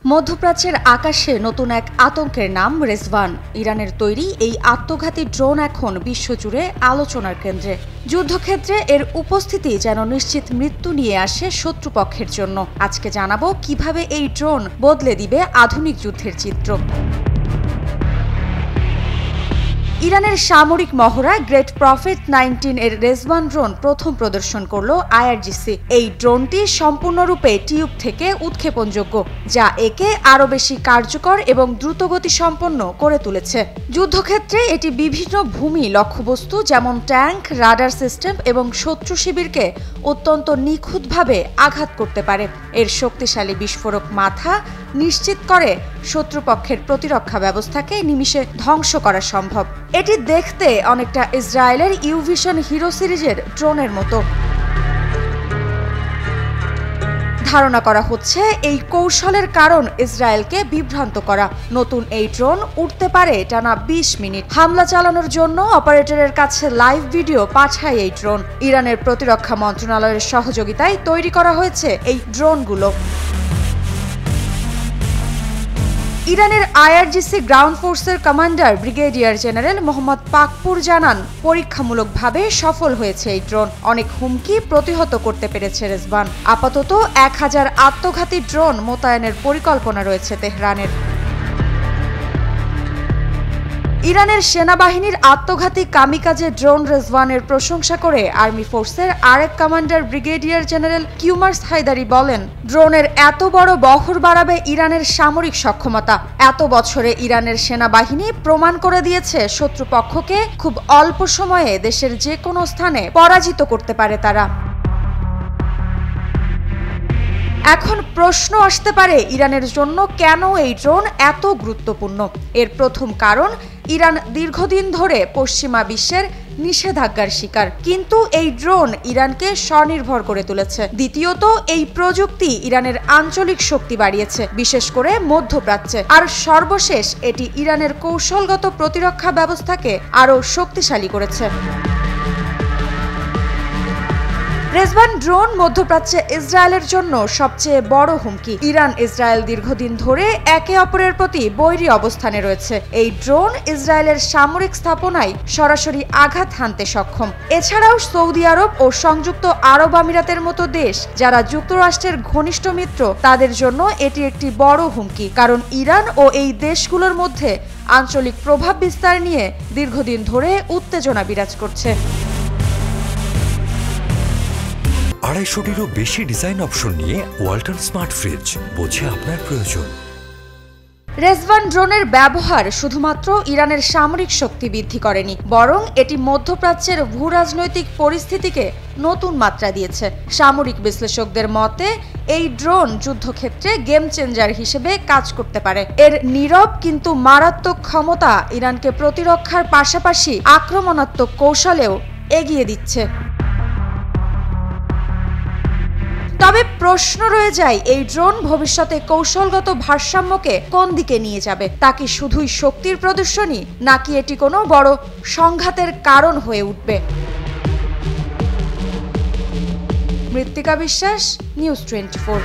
মধ্যপ্রাচ্যের আকাশে নতুন এক আতঙ্কের নাম রেজভান। ইরানের তৈরি এই আত্মঘাতী ড্রোন এখন বিশ্বজুড়ে আলোচনার কেন্দ্রে। যুদ্ধক্ষেত্রে এর উপস্থিতি যেন নিশ্চিত মৃত্যু নিয়ে আসে শত্রুপক্ষের জন্য। আজকে জানাবো কিভাবে এই ড্রোন বদলে দিবে আধুনিক যুদ্ধের চিত্র। ইরানের সামরিক মহড়া গ্রেট প্রফেট 19 এর রেজভান ড্রোন প্রথম প্রদর্শন করল আইআরজিসি। এই ড্রোনটি সম্পূর্ণরূপে টিউব থেকে উৎক্ষেপণযোগ্য, যা একে আরও বেশি কার্যকর এবং দ্রুতগতি সম্পন্ন করে তুলেছে। যুদ্ধক্ষেত্রে এটি বিভিন্ন ভূমি লক্ষ্যবস্তু যেমন ট্যাঙ্ক, রাডার সিস্টেম এবং শত্রু শিবিরকে অত্যন্ত নিখুঁতভাবে আঘাত করতে পারে। এর শক্তিশালী বিস্ফোরক মাথা নিশ্চিত করে শত্রুপক্ষের প্রতিরক্ষা ব্যবস্থাকে নিমিষে ধ্বংস করা সম্ভব। এটি দেখতে অনেকটা ইসরায়েলের ইউভিশন হিরো সিরিজের ড্রোনের মতো। ধারণা করা হচ্ছে এই কৌশলের কারণ ইসরায়েলকে বিভ্রান্ত করা। নতুন এই ড্রোন উড়তে পারে টানা 20 মিনিট। হামলা চালানোর জন্য অপারেটরের কাছে লাইভ ভিডিও পাঠায় এই ড্রোন। ইরানের প্রতিরক্ষা মন্ত্রণালয়ের সহযোগিতায় তৈরি করা হয়েছে এই ড্রোনগুলো। ইরানের আইআরজিসি গ্রাউন্ড ফোর্সের commander brigadier general Mohammad Pakpour জানান, পরীক্ষামূলকভাবে সফল হয়েছে এই ড্রোন। অনেক হুমকি প্রতিহত করতে পেরেছে রেজভান। আপাতত 1000 আত্মঘাতী ড্রোন মোতায়েনের পরিকল্পনা রয়েছে তেহরানের। ইরানের সেনাবাহিনীর আত্মঘাতী কামিকাজে ড্রোন রেজভানের প্রশংসা করে আর্মি ফোর্সের আরেক commander brigadier general Kioumars Heidari বলেন, ড্রোনের এত বড় বহর বাড়াবে ইরানের সামরিক সক্ষমতা। এত বছরে ইরানের সেনাবাহিনী প্রমাণ করে দিয়েছে শত্রুপক্ষকে খুব অল্প সময়ে দেশের যে কোনো স্থানে পরাজিত করতে পারে তারা। এখন প্রশ্ন আসতে পারে, ইরানের জন্য কেন এই ড্রোন এত গুরুত্বপূর্ণ? এর প্রথম কারণ, ইরান দীর্ঘদিন ধরে পশ্চিমা বিশ্বের নিষেধাজ্ঞার শিকার, কিন্তু এই ড্রোন ইরানকে স্বনির্ভর করে তুলেছে। দ্বিতীয়ত, এই প্রযুক্তি ইরানের আঞ্চলিক শক্তি বাড়িয়েছে, বিশেষ করে মধ্যপ্রাচ্যে। আর সর্বশেষ, এটি ইরানের কৌশলগত প্রতিরক্ষা ব্যবস্থাকে আরও শক্তিশালী করেছে। রেজভান ড্রোন মধ্যপ্রাচ্যে ইসরায়েলের জন্য সবচেয়ে বড় হুমকি। ইরান ইসরায়েল দীর্ঘদিন ধরে একে অপরের প্রতি বৈরী অবস্থানে রয়েছে। এই ড্রোন ইসরায়েলের সামরিক স্থাপনায় সরাসরি আঘাত হানতে সক্ষম। এছাড়াও সৌদি আরব ও সংযুক্ত আরব আমিরাতের মতো দেশ, যারা যুক্তরাষ্ট্রের ঘনিষ্ঠ মিত্র, তাদের জন্য এটি একটি বড় হুমকি, কারণ ইরান ও এই দেশগুলোর মধ্যে আঞ্চলিক প্রভাব বিস্তার নিয়ে দীর্ঘদিন ধরে উত্তেজনা বিরাজ করছে। 250-টিরও বেশি ডিজাইন অপশন নিয়ে ওয়ালটন স্মার্ট ফ্রিজ, বোঝে আপনার প্রয়োজন। রেজভান ড্রোনের ব্যবহার শুধুমাত্র ইরানের সামরিক শক্তি বৃদ্ধি করেনি, বরং এটি মধ্যপ্রাচ্যের ভূরাজনৈতিক পরিস্থিতিকে নতুন মাত্রা দিয়েছে। সামরিক বিশ্লেষকদের মতে, এই ড্রোন যুদ্ধক্ষেত্রে গেম চেঞ্জার হিসেবে কাজ করতে পারে। এর নীরব কিন্তু মারাত্মক ক্ষমতা ইরানকে প্রতিরক্ষার পাশাপাশি আক্রমণাত্মক কৌশলেও এগিয়ে দিচ্ছে। তবে প্রশ্ন রয়ে যায়, এই ড্রোন ভবিষ্যতে কৌশলগত ভারসাম্যকে কোন দিকে নিয়ে যাবে? তা কি শুধুই শক্তির প্রদর্শনী, নাকি এটি কোনো বড় সংঘাতের কারণ হয়ে উঠবে? মৃত্তিকা বিশ্বাস, নিউজ 24।